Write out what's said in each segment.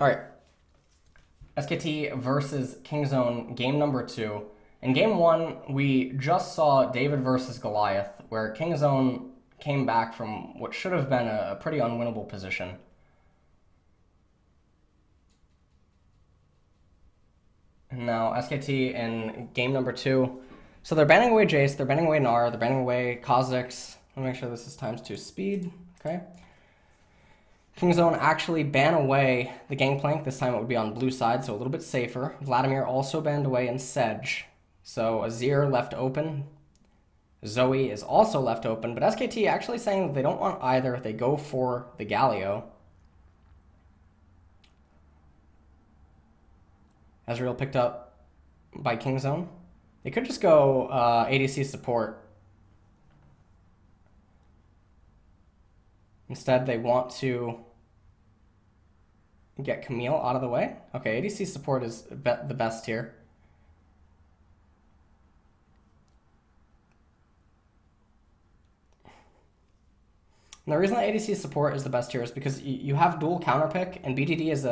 All right, SKT versus KingZone, game number 2. In game 1, we just saw David versus Goliath, where KingZone came back from what should have been a pretty unwinnable position. And now SKT in game number 2. So they're banning away Jace, they're banning away Gnar, they're banning away Kha'Zix. Let me make sure this is ×2 speed. Okay. KingZone actually ban away the Gangplank. This time it would be on blue side, so a little bit safer. Vladimir also banned away in Sedge. So Azir left open. Zoe is also left open, but SKT actually saying that they don't want either. They go for the Galio. Ezreal picked up by KingZone. They could just go ADC support. Instead, they want to get Camille out of the way. Okay, ADC support is the best here. And the reason that ADC support is the best here is because you have dual counter pick, and BDD is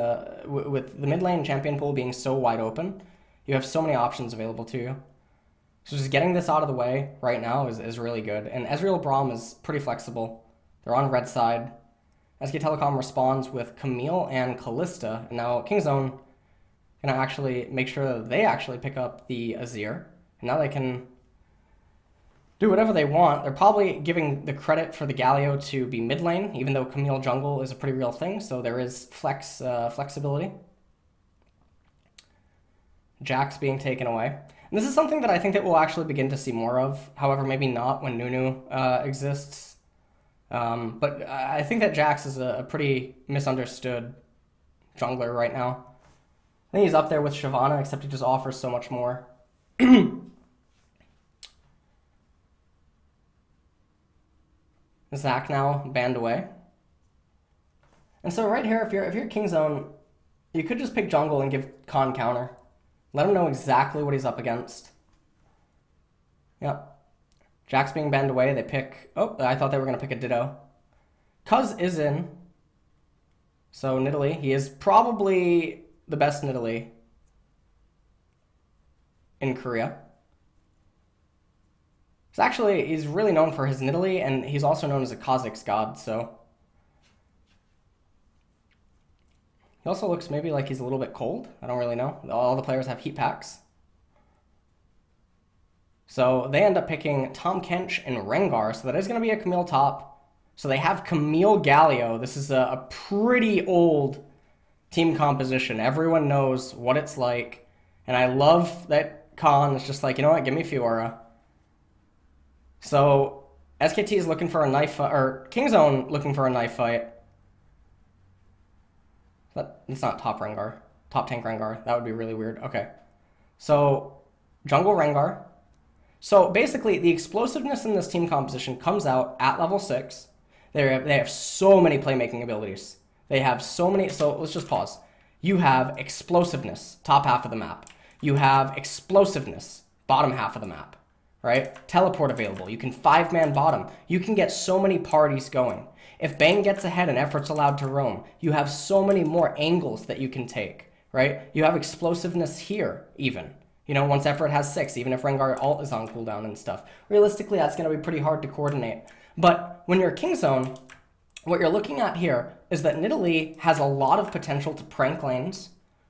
with the mid lane champion pool being so wide open, you have so many options available to you. So just getting this out of the way right now is really good. And Ezreal Braum is pretty flexible. They're on red side. SKTelecom responds with Camille and Callista, and now KingZone gonna actually make sure that they actually pick up the Azir, and now they can do whatever they want. They're probably giving the credit for the Galio to be mid lane, even though Camille jungle is a pretty real thing, so there is flexibility. Jax being taken away. And this is something that I think that we'll actually begin to see more of, however, maybe not when Nunu exists. But I think that Jax is a pretty misunderstood jungler right now. I think he's up there with Shyvana, except he just offers so much more. Zac now banned away. And so right here, if you're KingZone, you could just pick jungle and give Khan counter. Let him know exactly what he's up against. Yep. Jax being banned away, they pick... Oh, I thought they were going to pick a Ditto. Cuz is in. So Nidalee, he is probably the best Nidalee in Korea. He's really known for his Nidalee, and he's also known as a Kha'Zix god, so... He also looks maybe like he's a little bit cold. I don't really know. All the players have heat packs. So they end up picking Tahm Kench and Rengar, so that is going to be a Camille top. So they have Camille Galio. This is a pretty old team composition. Everyone knows what it's like. And I love that Khan is just like, you know what, give me Fiora. So SKT is looking for a knife fight, or KingZone looking for a knife fight. It's not top Rengar. Top tank Rengar. That would be really weird. Okay. So jungle Rengar. So basically, the explosiveness in this team composition comes out at level 6. They have so many playmaking abilities. They have so many... So let's just pause. You have explosiveness, top half of the map. You have explosiveness, bottom half of the map. Right? Teleport available. You can 5-man bottom. You can get so many parties going. If Bane gets ahead and effort's allowed to roam, you have so many more angles that you can take. Right? You have explosiveness here, even. You know, once effort has 6, even if Rengar ult is on cooldown and stuff. Realistically, that's going to be pretty hard to coordinate. But when you're KingZone, what you're looking at here is that Nidalee has a lot of potential to prank lanes,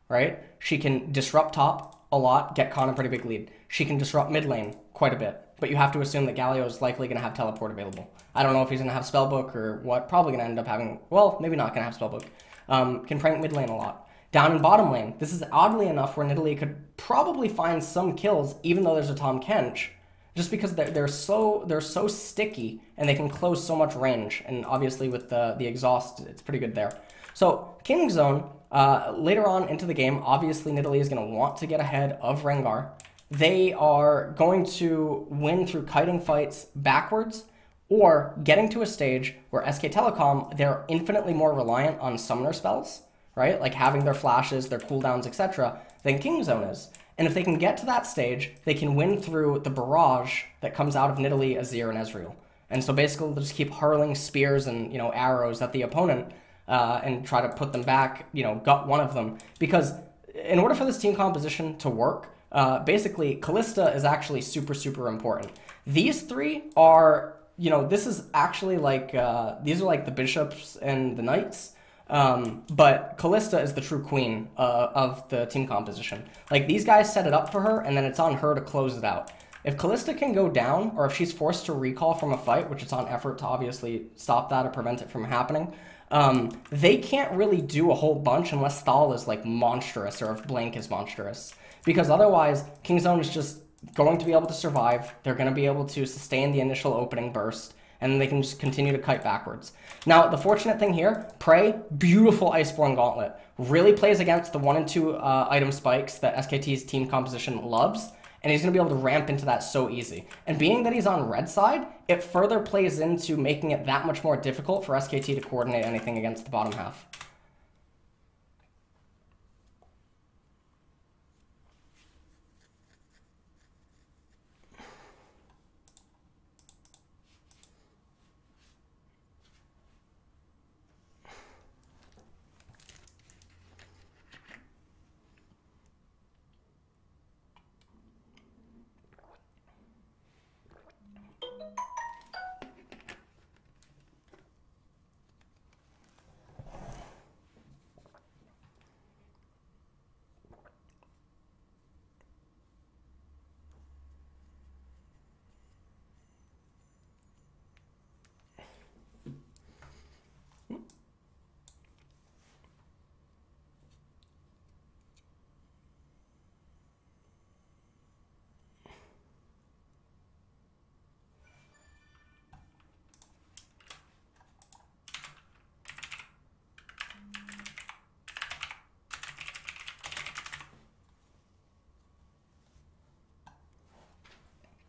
right? She can disrupt top a lot, get Khan a pretty big lead. She can disrupt mid lane quite a bit. But you have to assume that Galio is likely going to have teleport available. I don't know if he's going to have Spellbook or what. Probably going to end up having... Well, maybe not going to have Spellbook. Can prank mid lane a lot. Down in bottom lane, this is oddly enough where Nidalee could probably find some kills, even though there's a Tahm Kench, just because they're so sticky and they can close so much range. And obviously with the exhaust, it's pretty good there. So KingZone, later on into the game, obviously Nidalee is going to want to get ahead of Rengar. They are going to win through kiting fights backwards, or getting to a stage where SKTelecom, they're infinitely more reliant on summoner spells, right? Like having their flashes, their cooldowns, etc., than KingZone is. And if they can get to that stage, they can win through the barrage that comes out of Nidalee, Azir, and Ezreal. And so basically they'll just keep hurling spears and, you know, arrows at the opponent and try to put them back, you know, gut one of them. Because in order for this team composition to work, basically Callista is actually super, super important. These three are, you know, this is actually like, these are like the bishops and the knights. But Callista is the true queen of the team composition. Like, these guys set it up for her, and then it's on her to close it out. If Callista can go down, or if she's forced to recall from a fight, which it's on effort to obviously stop that or prevent it from happening, they can't really do a whole bunch unless Thal is like monstrous, or if Blank is monstrous. Because otherwise, KingZone is just going to be able to survive. They're going to be able to sustain the initial opening burst, and then they can just continue to kite backwards. Now, the fortunate thing here, Prey, beautiful Iceborne Gauntlet, really plays against the 1 and 2 item spikes that SKT's team composition loves, and he's going to be able to ramp into that so easy. And being that he's on red side, it further plays into making it that much more difficult for SKT to coordinate anything against the bottom half.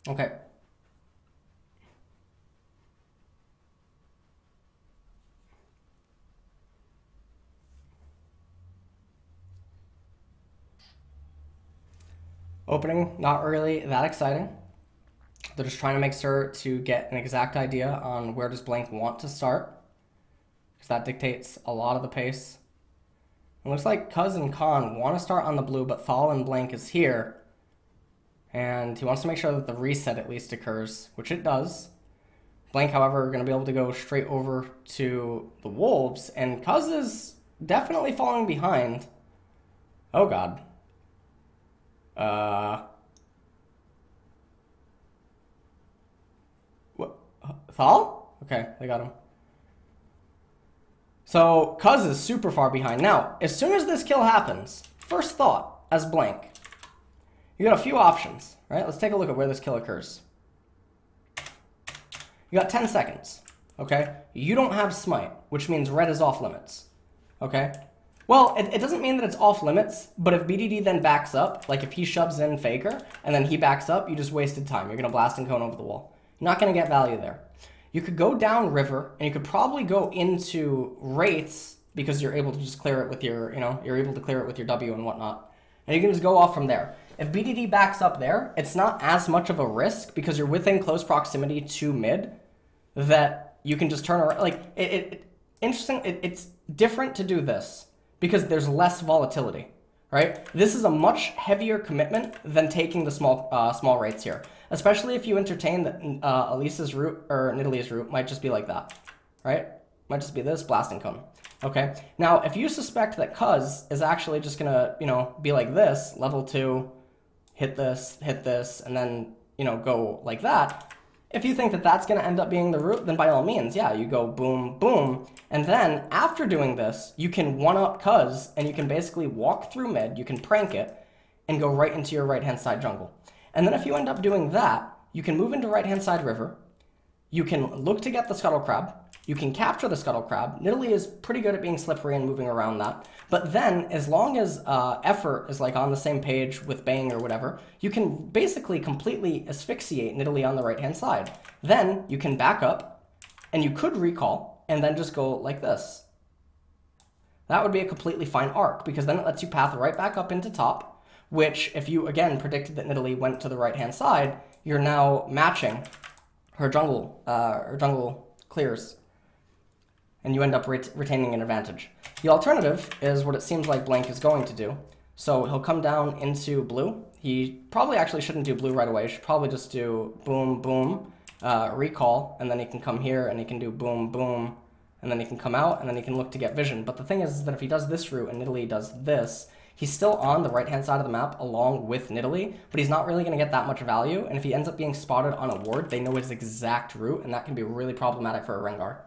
Okay. Opening, not really that exciting. They're just trying to make sure to get an exact idea on where does Blank want to start, because that dictates a lot of the pace. It looks like Cuz and Khan want to start on the blue, but Thal and Blank is here. And he wants to make sure that the reset at least occurs, which it does. Blank, however, are going to be able to go straight over to the Wolves, and Cuz is definitely falling behind. Oh, God. What? Thal? Okay, they got him. So, Cuz is super far behind. Now, as soon as this kill happens, first thought, as Blank, you got a few options, right? Let's take a look at where this kill occurs. You got 10 seconds, okay? You don't have smite, which means red is off limits, okay? Well, it doesn't mean that it's off limits, but if BDD then backs up, like if he shoves in Faker, and then he backs up, you just wasted time. You're going to blast and cone over the wall. You're not going to get value there. You could go down river, and you could probably go into Wraiths, because you're able to just clear it with your, you know, you're able to clear it with your W and whatnot. And you can just go off from there. If BDD backs up there, it's not as much of a risk because you're within close proximity to mid that you can just turn around. Like, interesting, it's different to do this because there's less volatility, right? This is a much heavier commitment than taking the small rates here, especially if you entertain that Elisa's route or Nidalee's route might just be like that, right? Might just be this blasting cone. Okay, now if you suspect that Cuz is actually just gonna, you know, be like this, level 2, hit this, and then, you know, go like that, if you think that that's gonna end up being the route, then by all means, yeah, you go boom, boom, and then after doing this, you can one-up Cuz, and you can basically walk through mid, you can prank it, and go right into your right-hand side jungle. And then if you end up doing that, you can move into right-hand side river, you can look to get the Scuttle Crab, you can capture the Scuttle Crab. Nidalee is pretty good at being slippery and moving around that. But then, as long as effort is like on the same page with Bang or whatever, you can basically completely asphyxiate Nidalee on the right-hand side. Then, you can back up, and you could recall, and then just go like this. That would be a completely fine arc, because then it lets you path right back up into top, which, if you, again, predicted that Nidalee went to the right-hand side, you're now matching her jungle clears. and you end up retaining an advantage. The alternative is what it seems like Blank is going to do. So he'll come down into blue. He probably actually shouldn't do blue right away. He should probably just do boom, boom, recall, and then he can come here and he can do boom, boom, and then he can come out and then he can look to get vision. But the thing is that if he does this route and Nidalee does this, he's still on the right-hand side of the map along with Nidalee, but he's not really going to get that much value. And if he ends up being spotted on a ward, they know his exact route, and that can be really problematic for a Rengar.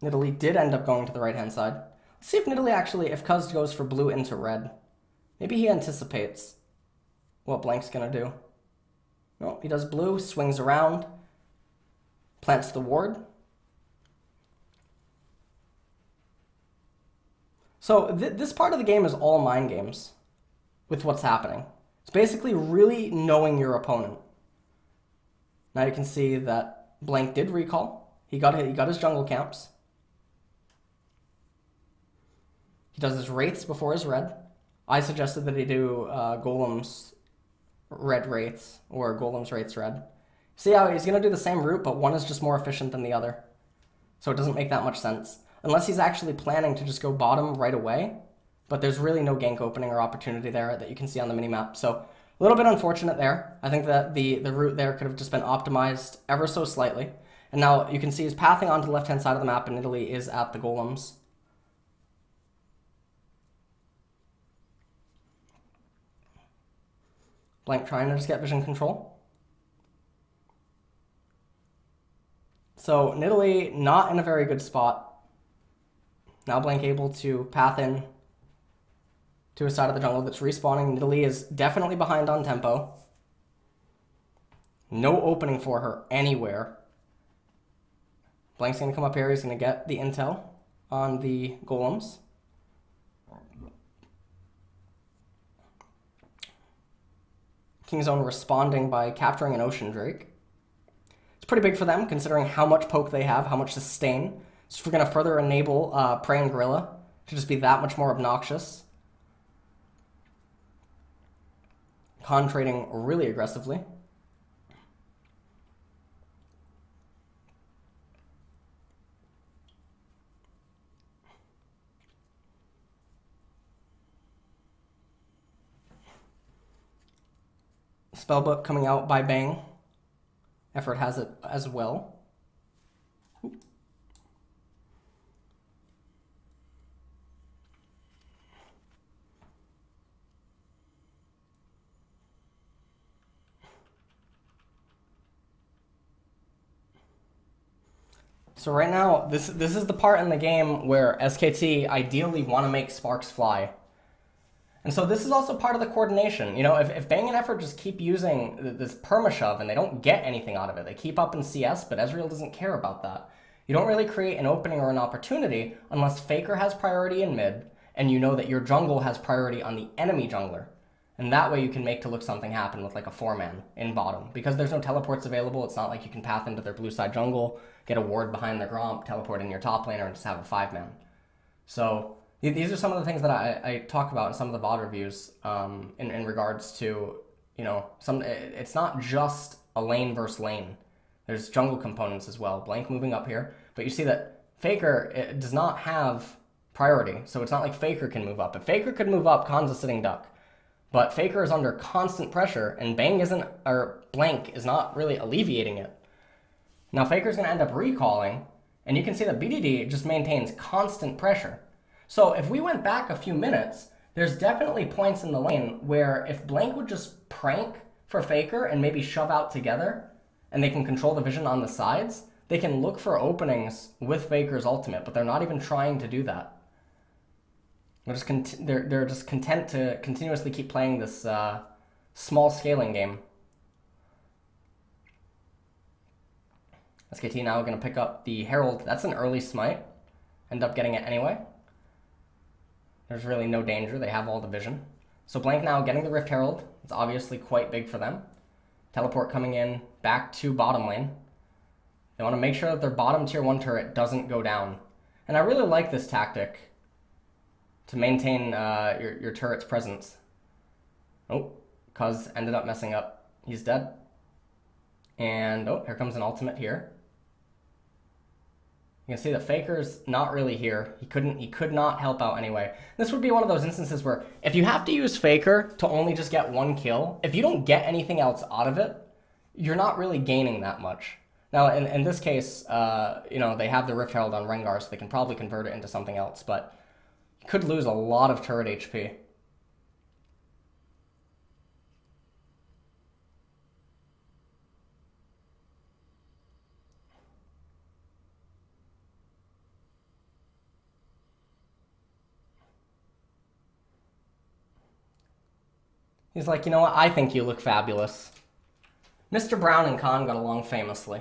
Nidalee did end up going to the right-hand side. Let's see if Nidalee actually, if Cuz goes for blue into red. Maybe he anticipates what Blank's going to do. No, he does blue, swings around, plants the ward. So this part of the game is all mind games with what's happening. It's basically really knowing your opponent. Now you can see that Blank did recall. He got his jungle camps. He does his wraiths before his red. I suggested that he do golems red wraiths or golems wraiths red. See how he's going to do the same route, but one is just more efficient than the other. So it doesn't make that much sense. Unless he's actually planning to just go bottom right away. But there's really no gank opening or opportunity there that you can see on the minimap. So a little bit unfortunate there. I think that the route there could have just been optimized ever so slightly. And now you can see he's pathing onto the left-hand side of the map, and Nidalee is at the golems. Blank trying to just get vision control. So Nidalee not in a very good spot. Now Blank able to path in to a side of the jungle that's respawning. Nidalee is definitely behind on tempo. No opening for her anywhere. Blank's going to come up here. He's going to get the intel on the golems. KingZone responding by capturing an Ocean Drake. It's pretty big for them, considering how much poke they have, how much sustain. So if we're going to further enable Prey and Gorilla to just be that much more obnoxious. Khan trading really aggressively. Spellbook coming out by Bang. Effort has it as well. So right now, this is the part in the game where SKT ideally want to make sparks fly. And so this is also part of the coordination. You know, if Bang and Effort just keep using this perma-shove and they don't get anything out of it, they keep up in CS, but Ezreal doesn't care about that. You don't really create an opening or an opportunity unless Faker has priority in mid, and you know that your jungle has priority on the enemy jungler. And that way you can make to look something happen with like a 4-man in bottom. Because there's no teleports available, it's not like you can path into their blue side jungle, get a ward behind their Gromp, teleport in your top laner, and just have a 5-man. So these are some of the things that I talk about in some of the VOD reviews in regards to, you know, it's not just a lane versus lane. There's jungle components as well. Blank moving up here. But you see that Faker does not have priority. So it's not like Faker can move up. If Faker could move up, Khan's a sitting duck. But Faker is under constant pressure, and Blank is not really alleviating it. Now Faker's going to end up recalling, and you can see that BDD just maintains constant pressure. So if we went back a few minutes, there's definitely points in the lane where if Blank would just prank for Faker and maybe shove out together, and they can control the vision on the sides, they can look for openings with Faker's ultimate, but they're not even trying to do that. They're just content to continuously keep playing this small scaling game. SKT now going to pick up the Herald. That's an early smite. End up getting it anyway. There's really no danger. They have all the vision. So Blank now getting the Rift Herald. It's obviously quite big for them. Teleport coming in back to bottom lane. They want to make sure that their bottom tier 1 turret doesn't go down. And I really like this tactic to maintain your turret's presence. Oh, Cuz ended up messing up. He's dead. And oh, here comes an ultimate here. You can see the Faker's not really here. He could not help out anyway. This would be one of those instances where if you have to use Faker to only just get 1 kill, if you don't get anything else out of it, you're not really gaining that much. Now, in this case, you know, they have the Rift Herald on Rengar, so they can probably convert it into something else, but you could lose a lot of turret HP. He's like, you know what, I think you look fabulous. Mr. Brown and Khan got along famously.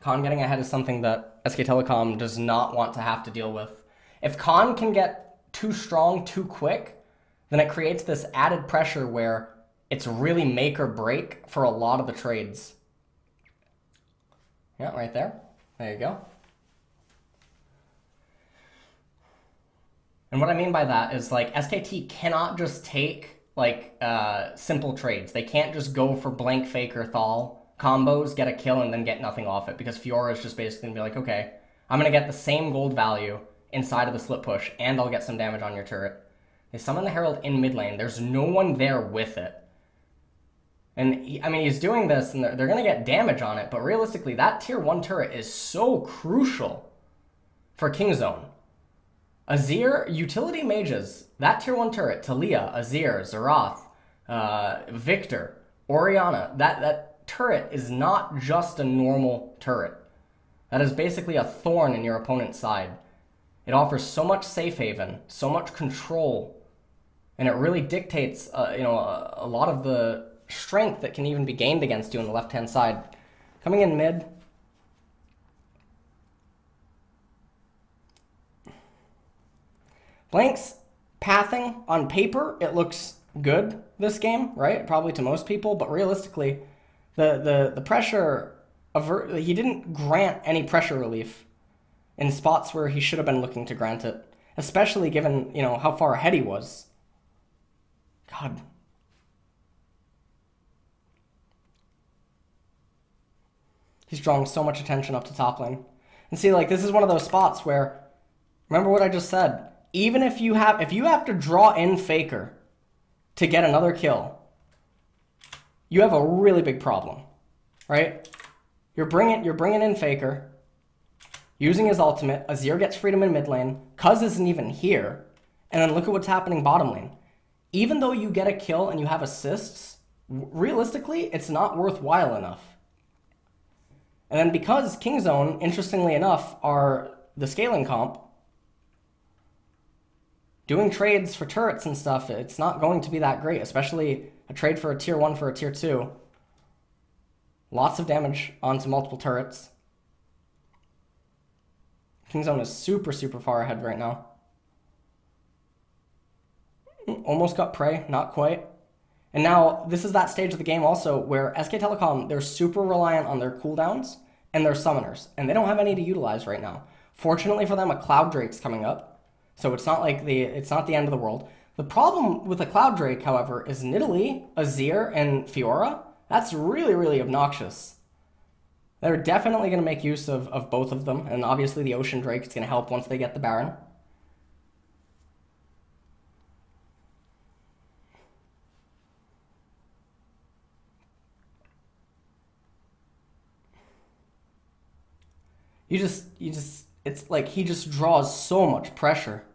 Khan getting ahead is something that SKTelecom does not want to have to deal with. If Khan can get too strong too quick, then it creates this added pressure where it's really make or break for a lot of the trades. Yeah, right there. There you go. And what I mean by that is, like, SKT cannot just take, like, simple trades. They can't just go for blank Faker Thal combos, get a kill, and then get nothing off it, because Fiora is just basically going to be like, okay, I'm going to get the same gold value inside of the slip push, and I'll get some damage on your turret. They summon the Herald in mid lane. There's no one there with it. And, he's doing this, and they're going to get damage on it, but realistically, that tier 1 turret is so crucial for KingZone. Azir, utility mages, that tier 1 turret, Talia, Azir, Xerath, Victor, Orianna, that turret is not just a normal turret. That is basically a thorn in your opponent's side. It offers so much safe haven, so much control, and it really dictates, a lot of the strength that can even be gained against you on the left-hand side. Coming in mid. Blank's pathing on paper, it looks good this game, right? Probably to most people, but realistically, the pressure he didn't grant any pressure relief in spots where he should have been looking to grant it, especially given, how far ahead he was. God. He's drawing so much attention up to top lane. And see, like, this is one of those spots where, remember what I just said, even if you have to draw in Faker to get another kill, you have a really big problem, right? You're bringing in Faker, using his ultimate, Azir gets freedom in mid lane, Cuz isn't even here, and then look at what's happening bottom lane. Even though you get a kill and you have assists, realistically, it's not worthwhile enough. And then because KingZone, interestingly enough, are the scaling comp, doing trades for turrets and stuff, it's not going to be that great, especially a trade for a tier 1 for a tier 2. Lots of damage onto multiple turrets. KingZone is super, super far ahead right now. Almost got prey, not quite. And now, this is that stage of the game also where SKTelecom, they're super reliant on their cooldowns and their summoners, and they don't have any to utilize right now. Fortunately for them, a Cloud Drake's coming up, so it's not the end of the world. The problem with a Cloud Drake, however, is Nidalee, Azir, and Fiora. That's really, really obnoxious. They're definitely going to make use of both of them, and obviously the Ocean Drake is going to help once they get the Baron. It's like he just draws so much pressure.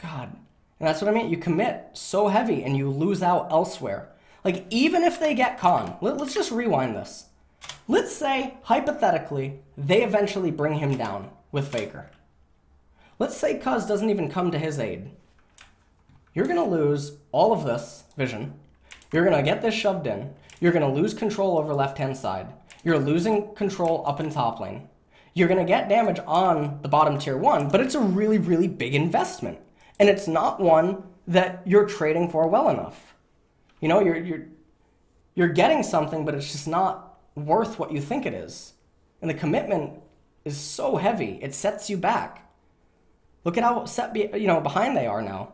God. And that's what I mean. You commit so heavy and you lose out elsewhere. Like, even if they get Khan, let's just rewind this. Let's say, hypothetically, they eventually bring him down with Faker. Let's say Cuz doesn't even come to his aid. You're going to lose all of this vision. You're going to get this shoved in. You're going to lose control over left-hand side. You're losing control up in top lane. You're going to get damage on the bottom tier 1, but it's a really, really big investment. And it's not one that you're trading for well enough. You know, you're getting something, but it's just not worth what you think it is. And the commitment is so heavy, it sets you back. Look at how behind they are now.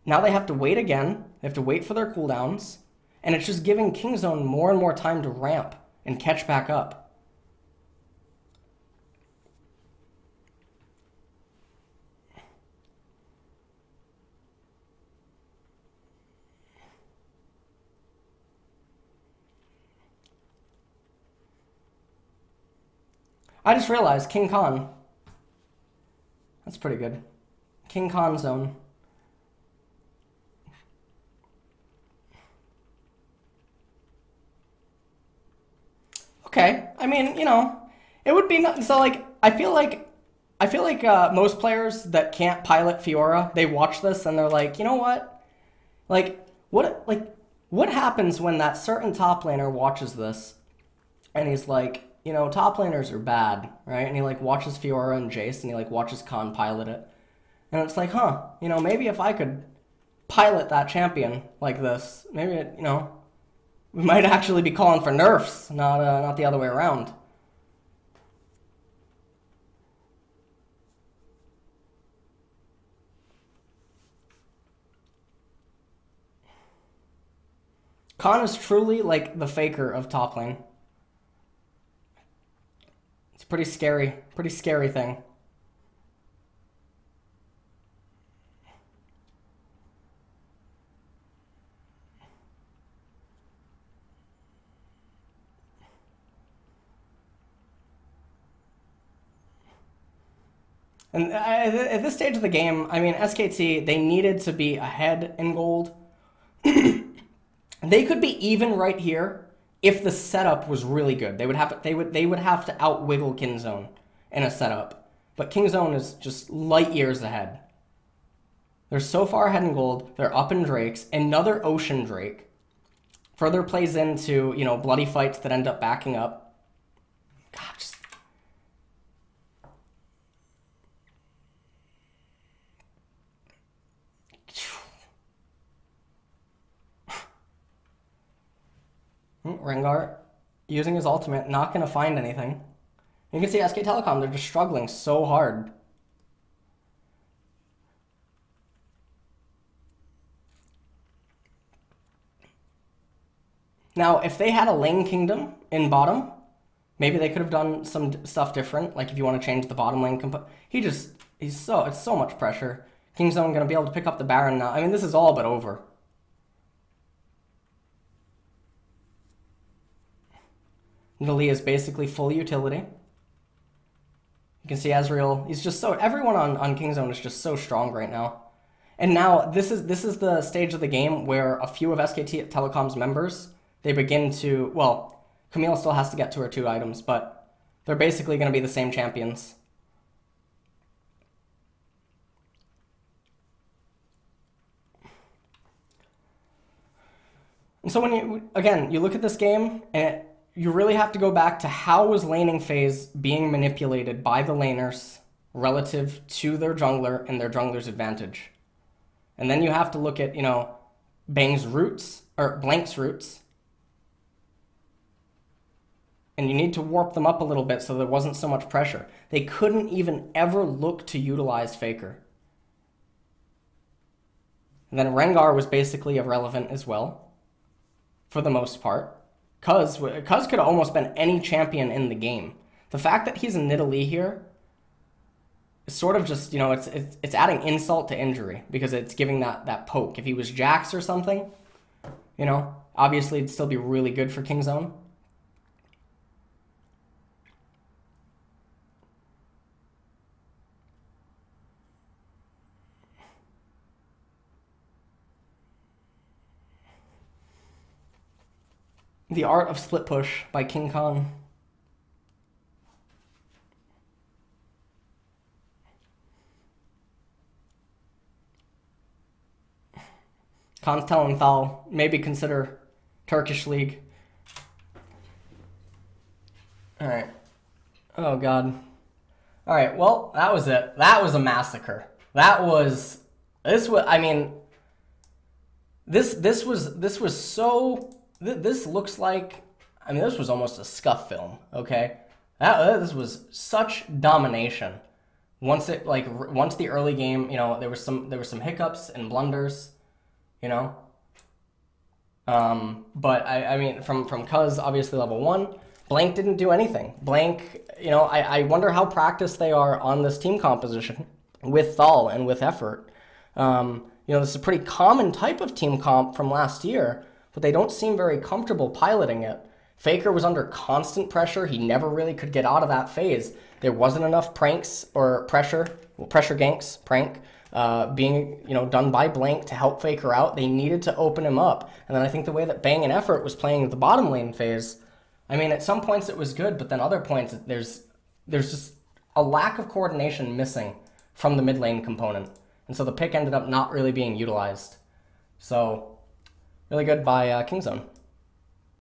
Now they have to wait again, they have to wait for their cooldowns, and it's just giving KingZone more and more time to ramp and catch back up. I just realized King Khan. That's pretty good. KingZone. Okay, I mean, you know, it would be not, so like I feel like most players that can't pilot Fiora, they watch this and they're like, you know what? What happens when that certain top laner watches this and he's like, you know, top laners are bad, right? And he like watches Fiora and Jace and he like watches Khan pilot it. And it's like, huh, you know, maybe if I could pilot that champion like this, maybe, you know, we might actually be calling for nerfs, not the other way around. Khan is truly like the faker of top lane. It's pretty scary thing. And at this stage of the game, I mean, SKT, they needed to be ahead in gold. They could be even right here if the setup was really good. They would have to outwiggle KingZone in a setup. But KingZone is just light years ahead. They're so far ahead in gold. They're up in Drakes. Another Ocean Drake. Further plays into, you know, bloody fights that end up backing up. God, just... Rengar using his ultimate, not going to find anything. You can see SKTelecom, they're just struggling so hard. Now, if they had a lane kingdom in bottom, maybe they could have done some stuff different. Like if you want to change the bottom lane it's so much pressure. KingZone going to be able to pick up the Baron now. I mean, this is all but over. Nali is basically full utility. You can see Ezreal, he's just so, everyone on KingZone is just so strong right now. And now this is the stage of the game where a few of SKTelecom's members, they begin to, well, Camille still has to get to her 2 items, but they're basically going to be the same champions. And so when you look at this game, and you really have to go back to how was laning phase being manipulated by the laners relative to their jungler and their jungler's advantage. And then you have to look at, you know, Blank's roots, and you need to warp them up a little bit so there wasn't so much pressure. They couldn't even ever look to utilize Faker. And then Rengar was basically irrelevant as well, for the most part. Cuz could have almost been any champion in the game. The fact that he's a Nidalee here is sort of just, you know, it's adding insult to injury because it's giving that poke. If he was Jax or something, you know, obviously it'd still be really good for KingZone. The Art of Split Push by King Khan. Khan's telling Thal, maybe consider Turkish League. Alright. Oh god. All right, well, that was it. That was a massacre. I mean, this was so, this looks like, I mean, this was almost a scuff film, okay? This was such domination. Once the early game, you know, there was some hiccups and blunders, you know. But I mean, from Cuz, obviously level 1, Blank didn't do anything. Blank, you know, I wonder how practiced they are on this team composition with Thal and with effort. You know, this is a pretty common type of team comp from last year, but they don't seem very comfortable piloting it. Faker was under constant pressure. He never really could get out of that phase. There wasn't enough pranks or pressure ganks, prank, being, you know, done by Blank to help Faker out. They needed to open him up. And then I think the way that Bang and Effort was playing the bottom lane phase, I mean, at some points it was good, but then other points there's just a lack of coordination missing from the mid lane component. And so the pick ended up not really being utilized. So, really good by KingZone.